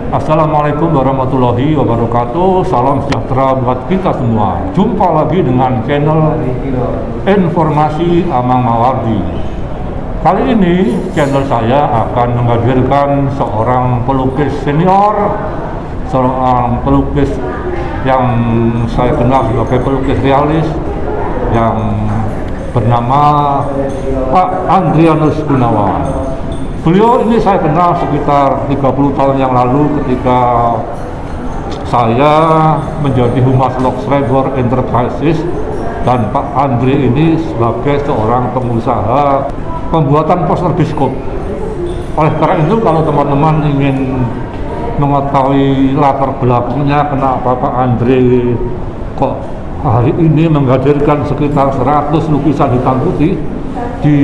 Assalamualaikum warahmatullahi wabarakatuh. Salam sejahtera buat kita semua. Jumpa lagi dengan channel Informasi Amang Mawardi. Kali ini channel saya akan menghadirkan seorang pelukis senior, seorang pelukis yang saya kenal sebagai pelukis realis yang bernama Pak Andrianus Gunawan. Beliau ini saya kenal sekitar 30 tahun yang lalu ketika saya menjadi Humas Loxrebor Enterprises, dan Pak Andri ini sebagai seorang pengusaha pembuatan poster biskop. Oleh karena itu, kalau teman-teman ingin mengetahui latar belakangnya kenapa Pak Andri kok hari ini menghadirkan sekitar 100 lukisan hitam putih di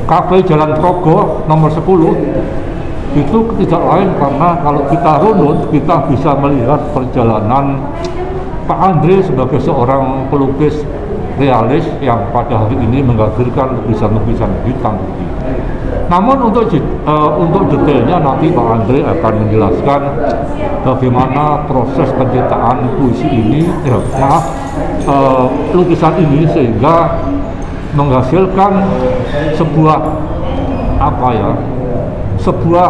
Kafe Jalan Progo nomor 10, itu tidak lain karena kalau kita runut, kita bisa melihat perjalanan Pak Andri sebagai seorang pelukis realis yang pada hari ini menghadirkan lukisan-lukisan hitam putih. Namun untuk detailnya nanti Pak Andri akan menjelaskan bagaimana proses penciptaan puisi ini, lukisan ini, sehingga menghasilkan sebuah sebuah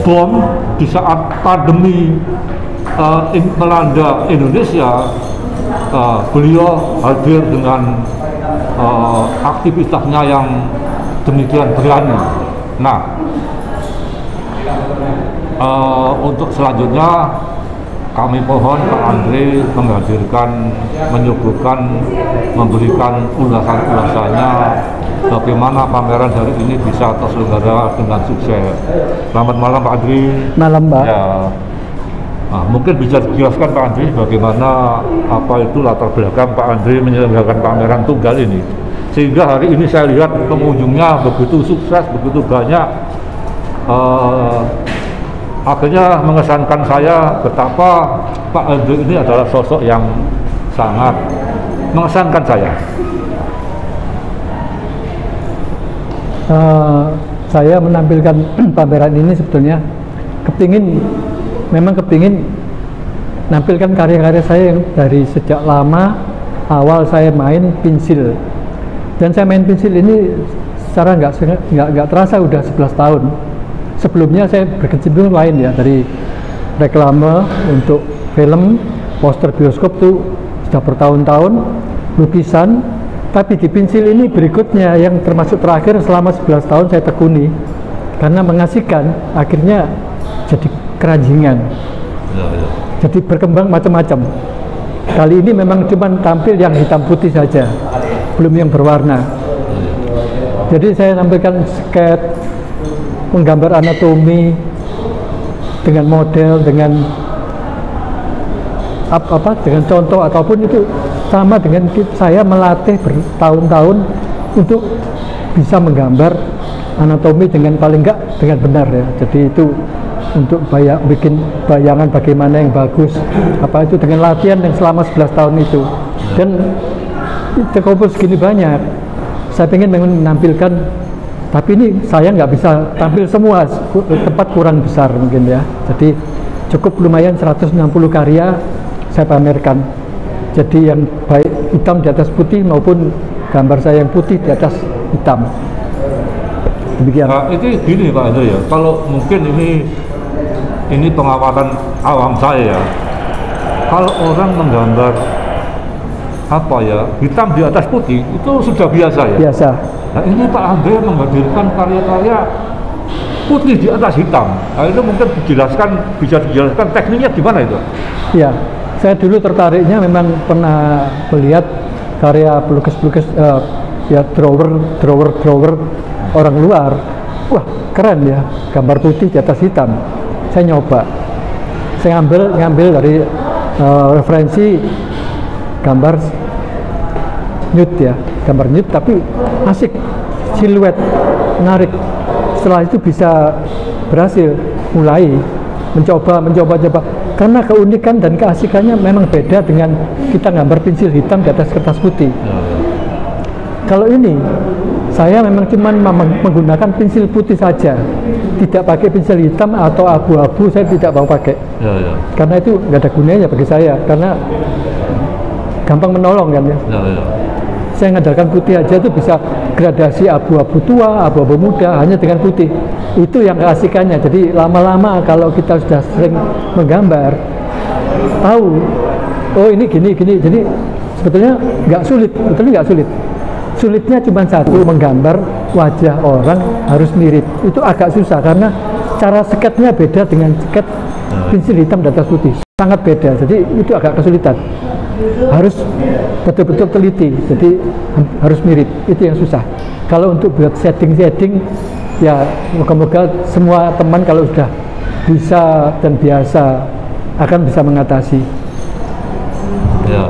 bom di saat pandemi melanda Indonesia. Beliau hadir dengan aktivitasnya yang demikian berani. Nah, untuk selanjutnya kami mohon Pak Andri memberikan ulasan-ulasannya bagaimana pameran hari ini bisa terselenggara dengan sukses. Selamat malam Pak Andri. Malam Pak. Ya. Nah, mungkin bisa dijelaskan Pak Andri bagaimana apa itu latar belakang Pak Andri menyelenggarakan pameran tunggal ini, sehingga hari ini saya lihat pengunjungnya begitu sukses, begitu banyak. Akhirnya mengesankan saya betapa Pak Andri ini adalah sosok yang sangat mengesankan saya. Saya menampilkan pameran ini sebetulnya memang kepingin nampilkan karya-karya saya yang dari sejak lama awal saya main pensil, dan saya main pensil ini secara nggak terasa udah 11 tahun. Sebelumnya saya berkecimpung lain ya, dari reklame untuk film, poster bioskop tuh sudah bertahun-tahun, lukisan. Tapi di pensil ini berikutnya yang termasuk terakhir selama 11 tahun saya tekuni karena mengasihkan, akhirnya jadi keranjingan. Jadi berkembang macam-macam. Kali ini memang cuma tampil yang hitam putih saja, belum yang berwarna. Jadi saya tampilkan sketch, menggambar anatomi dengan model, dengan dengan contoh, ataupun itu sama dengan saya melatih bertahun-tahun untuk bisa menggambar anatomi dengan paling enggak dengan benar ya. Jadi itu untuk bikin bayangan bagaimana yang bagus, apa itu dengan latihan yang selama 11 tahun itu, dan terkumpul segini banyak. Saya ingin menampilkan, tapi ini saya nggak bisa tampil semua, tempat kurang besar mungkin ya. Jadi cukup lumayan 160 karya saya pamerkan. Jadi yang baik hitam di atas putih maupun gambar saya yang putih di atas hitam. Demikian. Nah, itu gini Pak Andri ya, kalau mungkin ini pengamatan awam saya ya. Kalau orang menggambar hitam di atas putih itu sudah biasa ya. Biasa. Nah, ini Pak Andri menghadirkan karya-karya putih di atas hitam. Nah, itu mungkin bisa dijelaskan tekniknya gimana itu? Ya, saya dulu tertariknya memang pernah melihat karya pelukis-pelukis drawer orang luar. Wah, keren ya, gambar putih di atas hitam. Saya nyoba. Saya ngambil dari referensi gambar nude ya, gambar nude tapi asik, siluet, menarik. Setelah itu bisa berhasil mulai mencoba karena keunikan dan keasikannya memang beda dengan kita gambar pensil hitam di atas kertas putih. Kalau ini Saya memang cuma menggunakan pensil putih saja, tidak pakai pensil hitam atau abu-abu. Saya tidak mau pakai, karena itu nggak ada gunanya bagi saya, karena gampang menolong kan ya. Saya mengandalkan putih aja itu bisa gradasi abu-abu tua, abu-abu muda hanya dengan putih. Itu yang keasikannya. Jadi lama-lama kalau kita sudah sering menggambar, tahu, oh ini gini. Jadi sebetulnya nggak sulit, nggak sulit. Sulitnya cuma satu, menggambar wajah orang harus mirip. Itu agak susah karena cara sketnya beda dengan sket pensil hitam di atas putih. Sangat beda, jadi itu agak kesulitan. Harus betul-betul teliti, jadi harus mirip. Itu yang susah. Kalau untuk buat shading, ya moga-moga semua teman kalau sudah bisa dan biasa akan bisa mengatasi. Ya.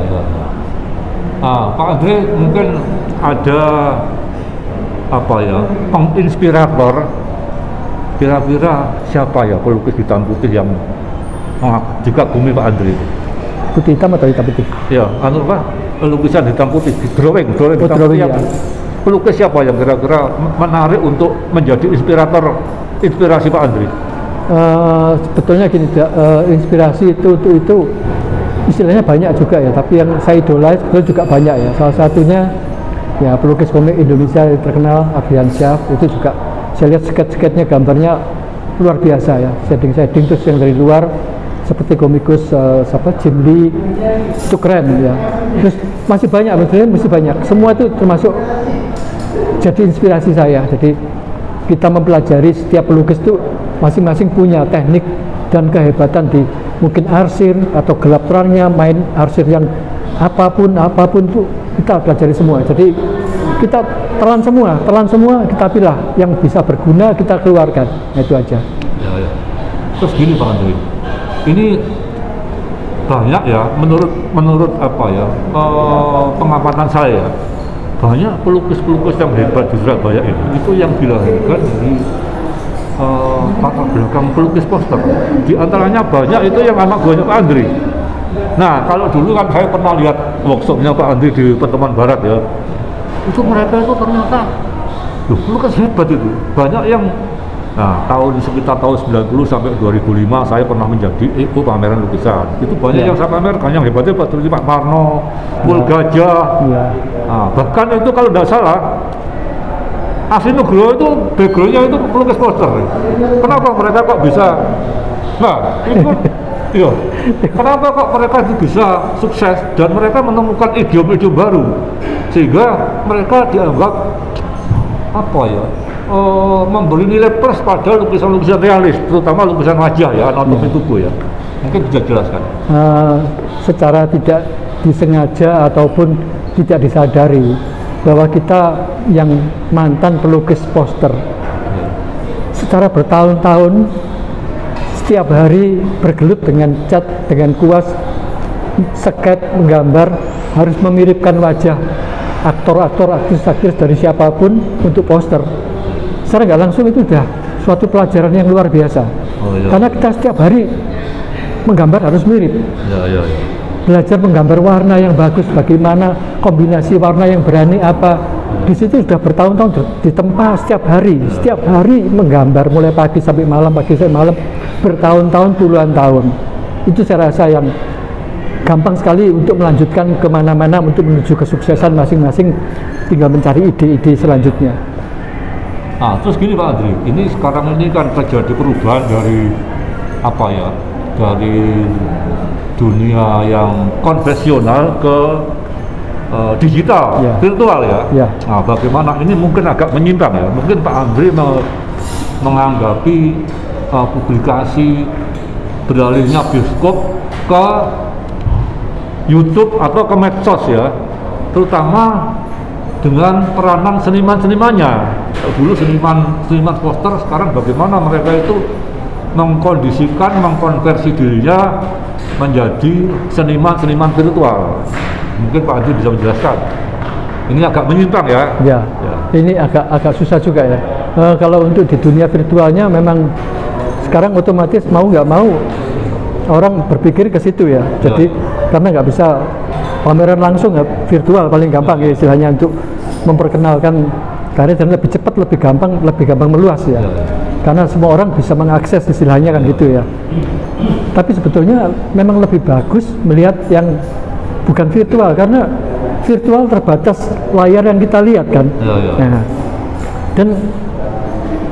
Pak Andre, mungkin ada penginspirator, kira-kira siapa ya pelukis hitam putih yang dikagumi Pak Andre? Putih hitam atau hitam putih? Ya, lukisan hitam putih, drawing hitam putih. Ya. Pelukis siapa yang kira-kira menarik untuk menjadi inspirasi Pak Andre? Sebetulnya gini, inspirasi itu istilahnya banyak juga ya, tapi yang saya idolai sebetulnya juga banyak ya. Salah satunya ya pelukis komik Indonesia yang terkenal Adrian Syaf, itu juga saya lihat sketch-sketchnya, gambarnya luar biasa ya, shading terus yang dari luar seperti komikus Jim Lee, itu keren ya. Terus masih banyak, semua itu termasuk jadi inspirasi saya. Jadi kita mempelajari setiap pelukis itu masing-masing punya teknik dan kehebatan di mungkin arsir atau gelap terangnya, main arsir yang apapun itu kita pelajari semua. Jadi kita telan semua, kita pilih yang bisa berguna, kita keluarkan. Nah, itu aja. Ya. Terus gini Pak Andre, ini banyak ya menurut pengamatan saya, banyak pelukis-pelukis yang hebat di Surabaya itu yang dilahirkan dari latar belakang pelukis poster. Di antaranya banyak itu yang anak buahnya Pak Andre. Nah, kalau dulu kan saya pernah lihat workshopnya Pak Andre di Pertemuan Barat ya, itu mereka itu ternyata pelukis hebat itu. Banyak yang sekitar tahun 90 sampai 2005 saya pernah menjadi pameran lukisan. Itu banyak yang saya pamerkan, yang hebatnya seperti Pak Parno, Pul Gajah. Bahkan itu kalau tidak salah Asli Nugroho itu backgroundnya itu pelukis poster. Kenapa mereka kok bisa? Kenapa kok mereka itu bisa sukses dan mereka menemukan idiom-idiom baru sehingga mereka dianggap memberi nilai plus pada lukisan-lukisan realis, terutama lukisan wajah ya, anatomi tubuh ya. Mungkin bisa jelaskan. Secara tidak disengaja ataupun tidak disadari bahwa kita yang mantan pelukis poster secara bertahun-tahun setiap hari bergelut dengan cat, dengan kuas, sket, menggambar, harus memiripkan wajah aktor-aktor, aktris-aktris dari siapapun untuk poster. Secara nggak langsung itu sudah suatu pelajaran yang luar biasa. Karena kita setiap hari menggambar harus mirip. Belajar menggambar warna yang bagus, bagaimana kombinasi warna yang berani apa. Di situ sudah bertahun-tahun ditempa setiap hari menggambar mulai pagi sampai malam, bertahun-tahun, puluhan tahun. Itu saya rasa yang gampang sekali untuk melanjutkan kemana-mana untuk menuju kesuksesan masing-masing, tinggal mencari ide-ide selanjutnya. Terus gini Pak Andri, ini sekarang ini kan terjadi perubahan dari dari dunia yang konvensional ke digital, virtual ya. Nah, bagaimana ini mungkin agak menyimpang ya. Mungkin Pak Andri menganggapi publikasi beralihnya bioskop ke YouTube atau ke medsos ya, terutama dengan peranan seniman-senimannya. Dulu seniman poster, sekarang bagaimana mereka itu mengkonversi dirinya menjadi seniman virtual. Mungkin Pak Andri bisa menjelaskan. Ini agak menyimpang ya. Ini agak susah juga ya. Kalau untuk di dunia virtualnya memang sekarang otomatis mau nggak mau orang berpikir ke situ ya. Jadi karena nggak bisa pameran langsung ya, virtual paling gampang ya istilahnya untuk memperkenalkan karya dan lebih cepat, lebih gampang meluas ya. Karena semua orang bisa mengakses istilahnya kan gitu ya. Tapi sebetulnya memang lebih bagus melihat yang bukan virtual, karena virtual terbatas layar yang kita lihat kan. Nah, dan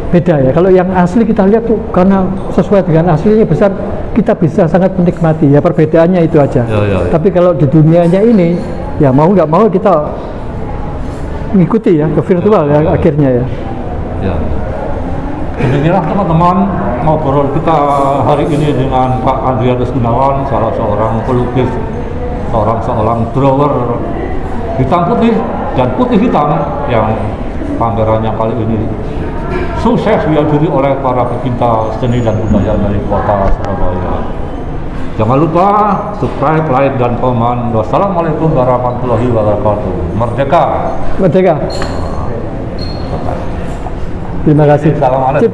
beda ya, kalau yang asli kita lihat tuh karena sesuai dengan aslinya besar, kita bisa sangat menikmati ya, perbedaannya itu aja. Tapi kalau di dunianya ini ya mau nggak mau kita mengikuti ya ke virtual ya akhirnya ya. Demikianlah teman-teman ngobrol kita hari ini dengan Pak Adrianus Gunawan, salah seorang pelukis, seorang drawer hitam putih dan putih hitam yang pamerannya kali ini sukses dihadiri oleh para pecinta seni dan budaya dari kota Surabaya. Jangan lupa subscribe, like, dan komen. Wassalamualaikum warahmatullahi wabarakatuh. Merdeka! Merdeka! Terima kasih. Assalamualaikum.